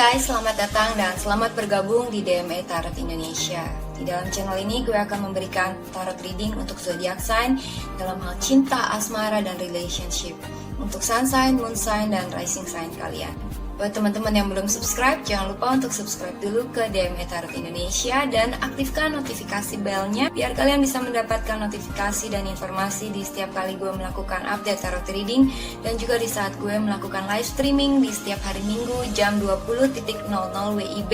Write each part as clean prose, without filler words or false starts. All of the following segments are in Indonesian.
guys, selamat datang dan selamat bergabung di DME Tarot Indonesia. Di dalam channel ini gue akan memberikan tarot reading untuk zodiac sign dalam hal cinta, asmara, dan relationship. Untuk sun sign, moon sign, dan rising sign kalian. Buat teman-teman yang belum subscribe, jangan lupa untuk subscribe dulu ke DME Tarot Indonesia dan aktifkan notifikasi belnya biar kalian bisa mendapatkan notifikasi dan informasi di setiap kali gue melakukan update tarot reading dan juga di saat gue melakukan live streaming di setiap hari Minggu jam 20.00 WIB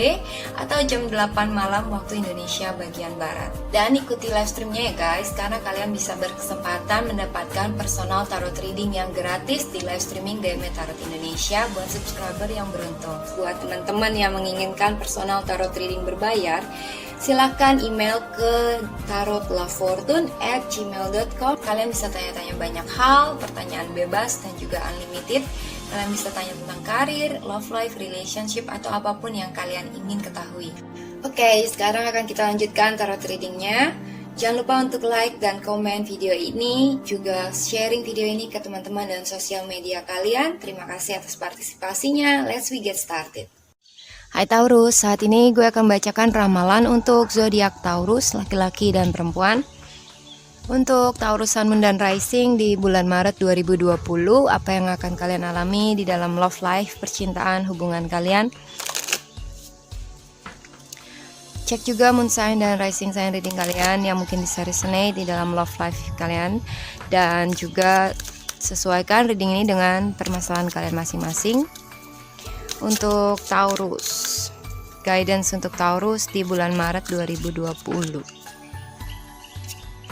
atau jam 8 malam waktu Indonesia bagian Barat. Dan ikuti live streamnya ya guys, karena kalian bisa berkesempatan mendapatkan personal tarot reading yang gratis di live streaming DME Tarot Indonesia buat subscriber yang beruntung. Buat teman-teman yang menginginkan personal tarot reading berbayar, silahkan email ke tarotlafortune@gmail.com. Kalian bisa tanya-tanya banyak hal, pertanyaan bebas dan juga unlimited. Kalian bisa tanya tentang karir, love life, relationship, atau apapun yang kalian ingin ketahui. Oke, sekarang akan kita lanjutkan tarot readingnya. Jangan lupa untuk like dan komen video ini, juga sharing video ini ke teman-teman dan sosial media kalian. Terima kasih atas partisipasinya. Let's we get started. Hai Taurus, saat ini gue akan bacakan ramalan untuk zodiak Taurus, laki-laki dan perempuan. Untuk Taurus Sun, Moon, dan Rising di bulan Maret 2020, apa yang akan kalian alami di dalam love life, percintaan, hubungan kalian. Cek juga moon sign dan rising sign reading kalian yang mungkin bisa resonate di dalam love life kalian. Dan juga sesuaikan reading ini dengan permasalahan kalian masing-masing. Untuk Taurus, guidance untuk Taurus di bulan Maret 2020.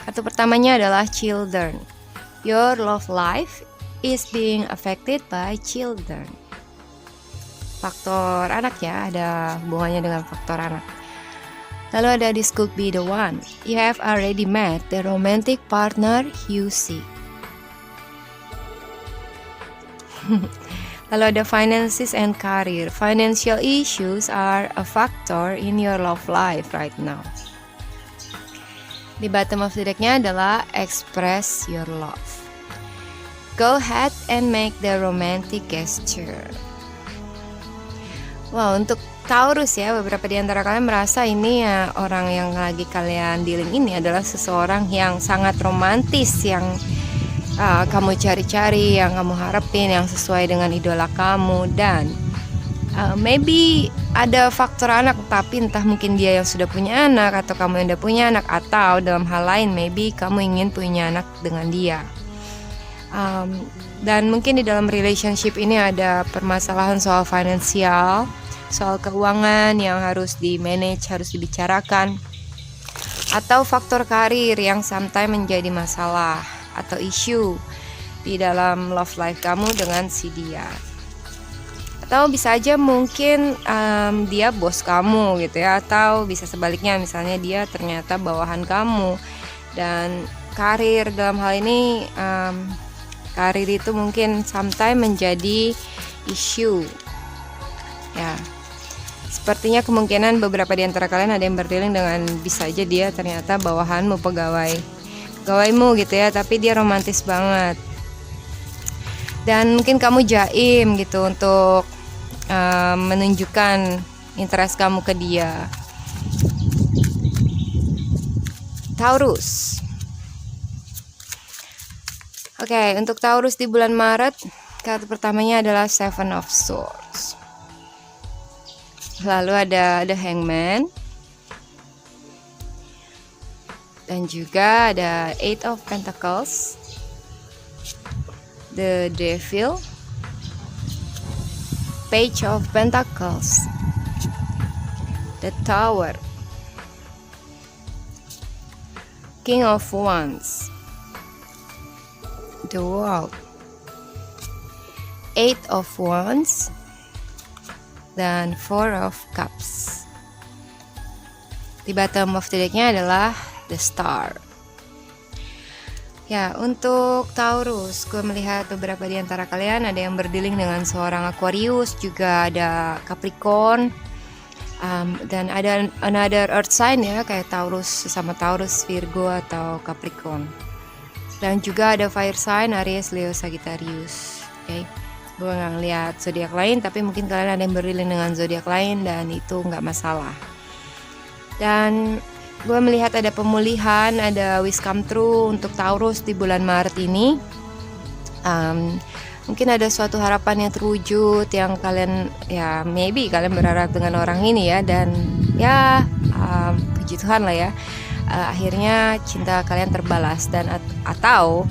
Kartu pertamanya adalah Children. Your love life is being affected by children. Faktor anak ya, ada hubungannya dengan faktor anak. Lalu ada this could be the one. You have already met the romantic partner you seek. Lalu ada finances and career. Financial issues are a factor in your love life right now. Di bottom of the decknya adalah express your love. Go ahead and make the romantic gesture. Wow, untuk Taurus ya, beberapa di antara kalian merasa ini ya, orang yang lagi kalian dealing ini adalah seseorang yang sangat romantis, yang kamu cari-cari, yang kamu harapin, yang sesuai dengan idola kamu. Dan maybe ada faktor anak, tapi entah mungkin dia yang sudah punya anak atau kamu yang udah punya anak, atau dalam hal lain maybe kamu ingin punya anak dengan dia. Dan mungkin di dalam relationship ini ada permasalahan soal finansial, soal keuangan yang harus di-manage, harus dibicarakan, atau faktor karir yang sometimes menjadi masalah atau isu di dalam love life kamu dengan si dia. Atau bisa aja mungkin dia bos kamu gitu ya, atau bisa sebaliknya, misalnya dia ternyata bawahan kamu. Dan karir dalam hal ini, karir itu mungkin sometimes menjadi isu ya. Sepertinya kemungkinan beberapa di antara kalian ada yang berdealing dengan bisa aja dia ternyata bawahanmu, pegawaimu gitu ya, tapi dia romantis banget. Dan mungkin kamu jaim gitu untuk menunjukkan interest kamu ke dia. Taurus. Oke, untuk Taurus di bulan Maret, kartu pertamanya adalah Seven of Swords. Lalu ada The Hangman. Dan juga ada Eight of Pentacles, The Devil, Page of Pentacles, The Tower, King of Wands, The World, Eight of Wands, dan Four of Cups. Di bottom of the decknya adalah The Star. Ya, untuk Taurus, gue melihat beberapa di antara kalian ada yang berdealing dengan seorang Aquarius, juga ada Capricorn, dan ada another earth sign ya, kayak Taurus, sesama Taurus, Virgo, atau Capricorn. Dan juga ada fire sign Aries, Leo, Sagittarius. Oke. gue nggak ngeliat zodiak lain, tapi mungkin kalian ada yang beriling dengan zodiak lain dan itu nggak masalah. Dan gue melihat ada pemulihan, ada wish come true untuk Taurus di bulan Maret ini. Mungkin ada suatu harapan yang terwujud yang kalian, ya maybe kalian berharap dengan orang ini ya, dan ya puji Tuhan lah ya, akhirnya cinta kalian terbalas, dan atau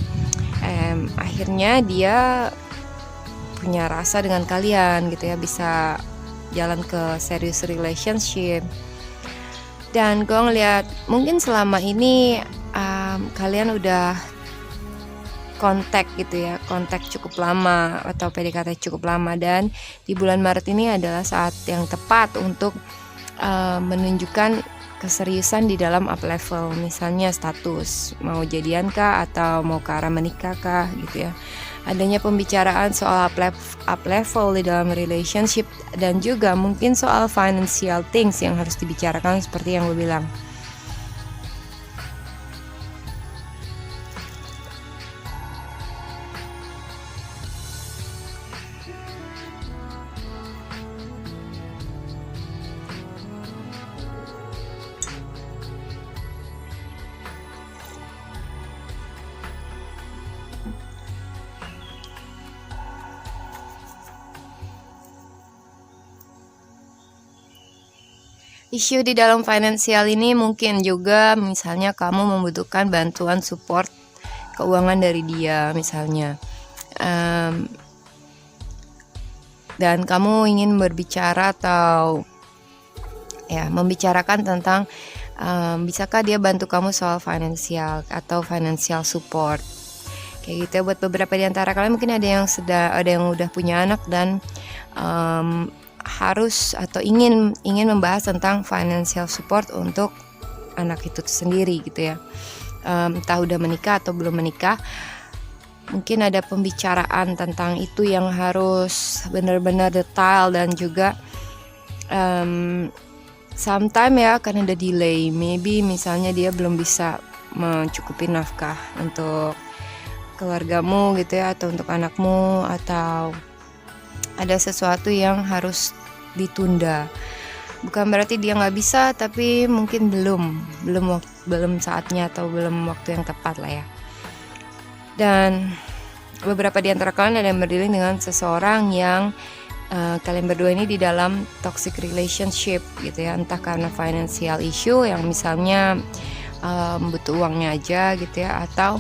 akhirnya dia punya rasa dengan kalian gitu ya, bisa jalan ke serious relationship. Dan gue ngeliat mungkin selama ini kalian udah kontak gitu ya, kontak cukup lama atau PDKT cukup lama, dan di bulan Maret ini adalah saat yang tepat untuk menunjukkan keseriusan di dalam up level, misalnya status mau jadian kah atau mau ke arah menikah kah gitu ya. Adanya pembicaraan soal up level di dalam relationship, dan juga mungkin soal financial things yang harus dibicarakan seperti yang gue bilang. Isu di dalam finansial ini mungkin juga misalnya kamu membutuhkan bantuan support keuangan dari dia misalnya, dan kamu ingin berbicara atau ya membicarakan tentang bisakah dia bantu kamu soal finansial atau financial support kayak gitu ya. Buat beberapa di antara kalian mungkin ada yang udah punya anak dan harus atau ingin membahas tentang financial support untuk anak itu sendiri gitu ya. Entah udah menikah atau belum menikah, mungkin ada pembicaraan tentang itu yang harus benar-benar detail, dan juga sometimes ya karena ada delay, maybe misalnya dia belum bisa mencukupi nafkah untuk keluargamu gitu ya, atau untuk anakmu, atau ada sesuatu yang harus ditunda. Bukan berarti dia nggak bisa, tapi mungkin belum saatnya atau belum waktu yang tepat lah ya. Dan beberapa di antara kalian ada yang berdiri dengan seseorang yang kalian berdua ini di dalam toxic relationship gitu ya, entah karena financial issue yang misalnya butuh uangnya aja gitu ya, atau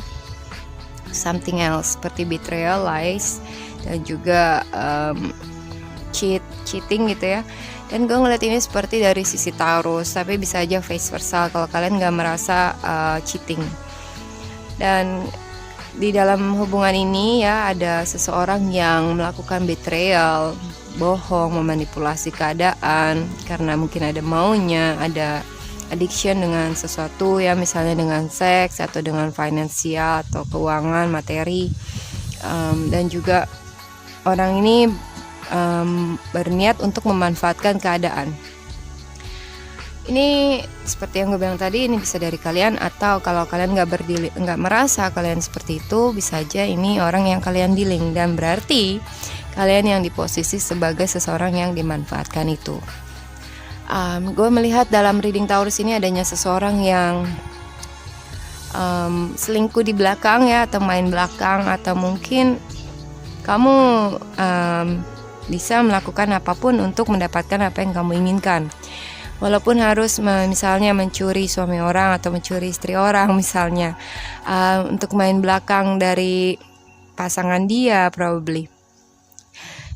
something else seperti betrayal, lies, dan juga cheating gitu ya. Dan gue ngeliat ini seperti dari sisi Taurus, tapi bisa aja vice versa kalau kalian gak merasa cheating. Dan di dalam hubungan ini ya ada seseorang yang melakukan betrayal, bohong, memanipulasi keadaan karena mungkin ada maunya, ada addiction dengan sesuatu ya, misalnya dengan seks atau dengan finansial atau keuangan, materi. Dan juga orang ini berniat untuk memanfaatkan keadaan. Ini seperti yang gue bilang tadi, ini bisa dari kalian, atau kalau kalian nggak merasa kalian seperti itu, bisa aja ini orang yang kalian dealing, dan berarti kalian yang di posisi sebagai seseorang yang dimanfaatkan itu. Gue melihat dalam reading Taurus ini adanya seseorang yang selingkuh di belakang ya, atau main belakang, atau mungkin kamu bisa melakukan apapun untuk mendapatkan apa yang kamu inginkan, walaupun harus misalnya mencuri suami orang atau mencuri istri orang misalnya, untuk main belakang dari pasangan dia probably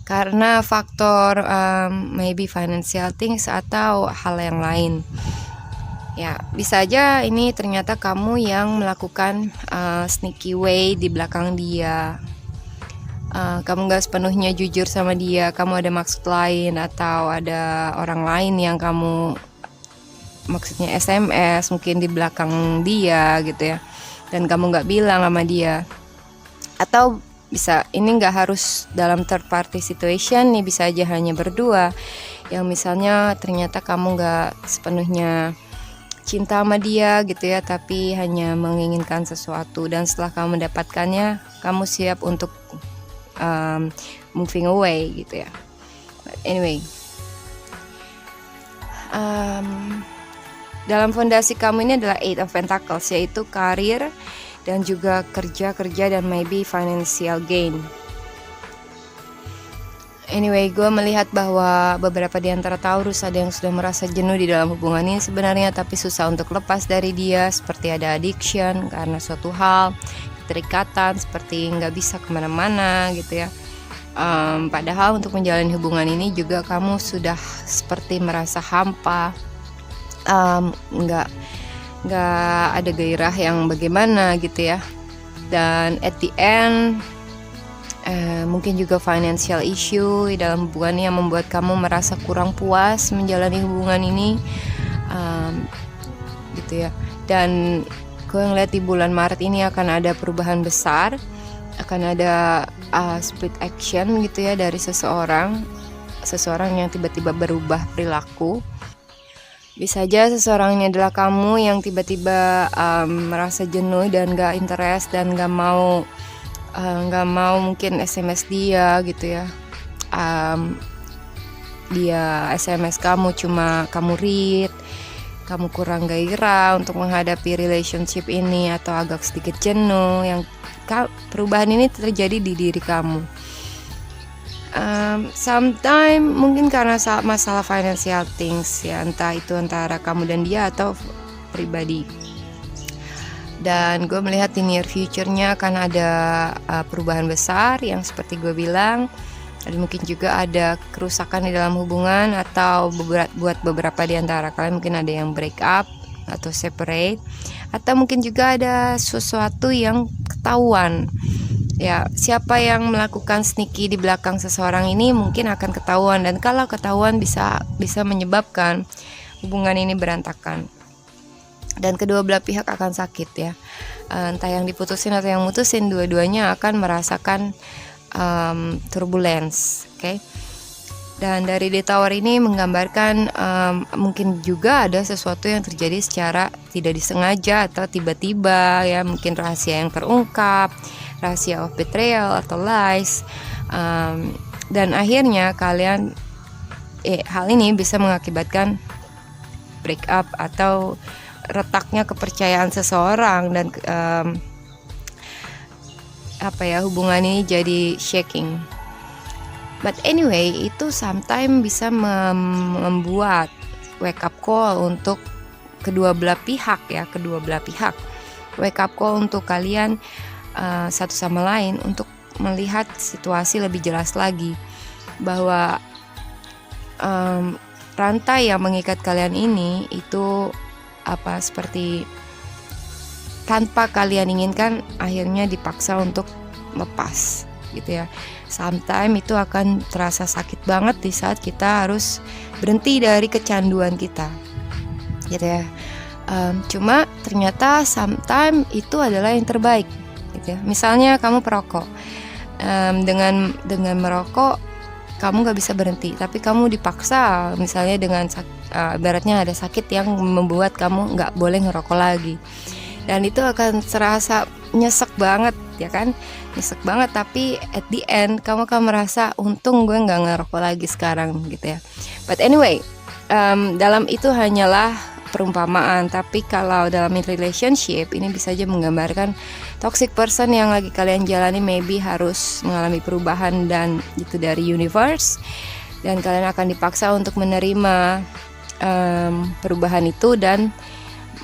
karena faktor maybe financial things atau hal yang lain ya. Bisa aja ini ternyata kamu yang melakukan sneaky way di belakang dia. Kamu gak sepenuhnya jujur sama dia, kamu ada maksud lain, atau ada orang lain yang kamu maksudnya SMS mungkin di belakang dia gitu ya, dan kamu gak bilang sama dia. Atau bisa ini gak harus dalam third party situation nih, bisa aja hanya berdua, yang misalnya ternyata kamu gak sepenuhnya cinta sama dia gitu ya, tapi hanya menginginkan sesuatu, dan setelah kamu mendapatkannya kamu siap untuk moving away gitu ya. But anyway, dalam fondasi kamu ini adalah Eight of Pentacles, yaitu karir dan juga kerja dan maybe financial gain. Anyway, gue melihat bahwa beberapa di antara Taurus ada yang sudah merasa jenuh di dalam hubungan ini sebenarnya, tapi susah untuk lepas dari dia, seperti ada addiction karena suatu hal, keterikatan, seperti nggak bisa kemana-mana gitu ya. Padahal untuk menjalani hubungan ini juga kamu sudah seperti merasa hampa, nggak ada gairah yang bagaimana gitu ya. Dan at the end mungkin juga financial issue di dalam hubungan yang membuat kamu merasa kurang puas menjalani hubungan ini, gitu ya. Dan gue ngeliat di bulan Maret ini akan ada perubahan besar, akan ada split action gitu ya dari seseorang yang tiba-tiba berubah perilaku. Bisa aja seseorang ini adalah kamu yang tiba-tiba merasa jenuh dan gak interest dan gak mau mungkin SMS dia gitu ya. Dia SMS kamu cuma kamu read, kamu kurang gairah untuk menghadapi relationship ini atau agak sedikit jenuh. Yang perubahan ini terjadi di diri kamu. Sometimes mungkin karena masalah financial things ya, entah itu antara kamu dan dia atau pribadi. Dan gue melihat di near future-nya akan ada perubahan besar yang seperti gue bilang. Dan mungkin juga ada kerusakan di dalam hubungan, atau buat beberapa di antara kalian mungkin ada yang break up atau separate, atau mungkin juga ada sesuatu yang ketahuan. Ya, siapa yang melakukan sneaky di belakang seseorang ini mungkin akan ketahuan, dan kalau ketahuan bisa menyebabkan hubungan ini berantakan. Dan kedua belah pihak akan sakit ya. Entah yang diputusin atau yang mutusin, dua-duanya akan merasakan turbulence, okay? Dan dari The Tower ini menggambarkan mungkin juga ada sesuatu yang terjadi secara tidak disengaja atau tiba-tiba ya, mungkin rahasia yang terungkap, rahasia of betrayal atau lies, dan akhirnya hal ini bisa mengakibatkan break up atau retaknya kepercayaan seseorang, dan hubungan ini jadi shaking. But anyway, itu sometimes bisa membuat wake up call untuk kedua belah pihak. Wake up call untuk kalian satu sama lain untuk melihat situasi lebih jelas lagi, bahwa rantai yang mengikat kalian ini itu seperti tanpa kalian inginkan akhirnya dipaksa untuk lepas gitu ya. Sometimes itu akan terasa sakit banget di saat kita harus berhenti dari kecanduan kita gitu ya. Cuma ternyata sometimes itu adalah yang terbaik gitu ya. Misalnya kamu perokok, dengan merokok kamu gak bisa berhenti, tapi kamu dipaksa misalnya dengan ibaratnya ada sakit yang membuat kamu gak boleh ngerokok lagi, dan itu akan serasa nyesek banget ya kan, nyesek banget, tapi at the end kamu akan merasa untung gue gak ngerokok lagi sekarang gitu ya. But anyway, dalam itu hanyalah perumpamaan, tapi kalau dalam relationship ini bisa aja menggambarkan toxic person yang lagi kalian jalani maybe harus mengalami perubahan, dan itu dari universe, dan kalian akan dipaksa untuk menerima perubahan itu dan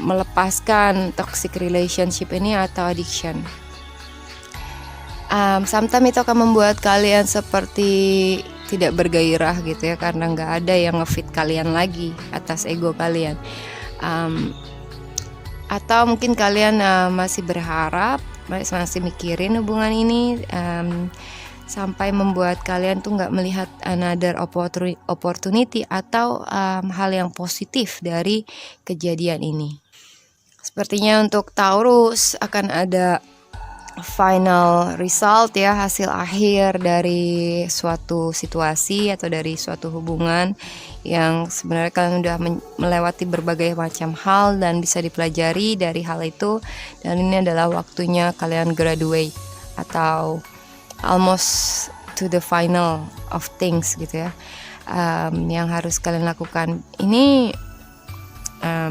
melepaskan toxic relationship ini atau addiction. Sometimes itu akan membuat kalian seperti tidak bergairah gitu ya, karena nggak ada yang ngefit kalian lagi atas ego kalian. Atau mungkin kalian masih berharap, masih mikirin hubungan ini, sampai membuat kalian tuh nggak melihat another opportunity atau hal yang positif dari kejadian ini. Sepertinya untuk Taurus akan ada final result ya, hasil akhir dari suatu situasi atau dari suatu hubungan yang sebenarnya kalian udah melewati berbagai macam hal dan bisa dipelajari dari hal itu, dan ini adalah waktunya kalian graduate atau almost to the final of things gitu ya. Yang harus kalian lakukan ini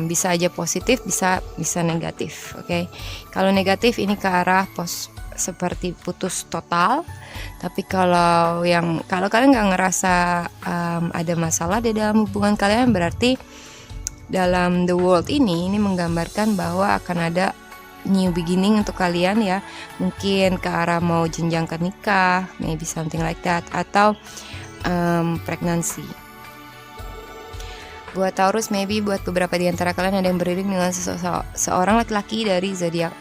bisa aja positif, bisa negatif. Oke. Kalau negatif ini ke arah seperti putus total. Tapi kalau kalian nggak ngerasa ada masalah di dalam hubungan kalian, berarti dalam the world ini menggambarkan bahwa akan ada new beginning untuk kalian ya. Mungkin ke arah mau jenjang ke nikah, maybe something like that, atau pregnancy. Buat Taurus, maybe buat beberapa di antara kalian ada yang beriring dengan seorang laki-laki dari zodiak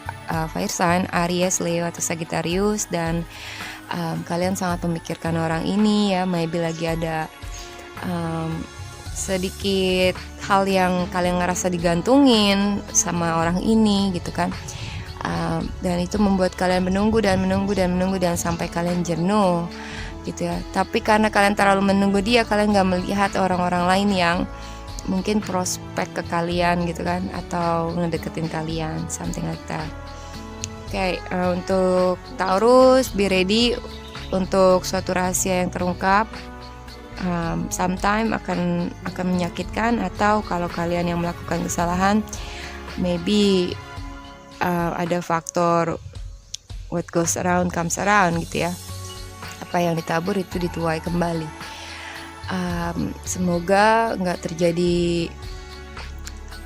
fire sign Aries, Leo atau Sagittarius, dan kalian sangat memikirkan orang ini ya. Maybe lagi ada sedikit hal yang kalian ngerasa digantungin sama orang ini gitu kan. Dan itu membuat kalian menunggu dan sampai kalian jenuh gitu ya. Tapi karena kalian terlalu menunggu dia, kalian gak melihat orang-orang lain yang mungkin prospek ke kalian gitu kan, atau ngedeketin kalian, something like that. Oke, untuk Taurus, be ready untuk suatu rahasia yang terungkap. Sometimes akan menyakitkan, atau kalau kalian yang melakukan kesalahan, maybe ada faktor what goes around comes around gitu ya. Apa yang ditabur itu dituai kembali. Semoga nggak terjadi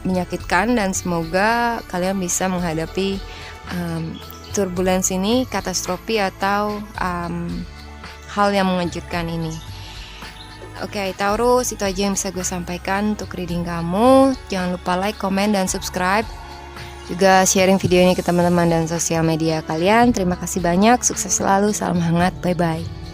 menyakitkan, dan semoga kalian bisa menghadapi turbulensi ini, katastrofi atau hal yang mengejutkan ini. Oke, Taurus, itu aja yang bisa gue sampaikan untuk reading kamu. Jangan lupa like, comment, dan subscribe. Juga sharing video ini ke teman-teman dan sosial media kalian. Terima kasih banyak, sukses selalu, salam hangat, bye-bye.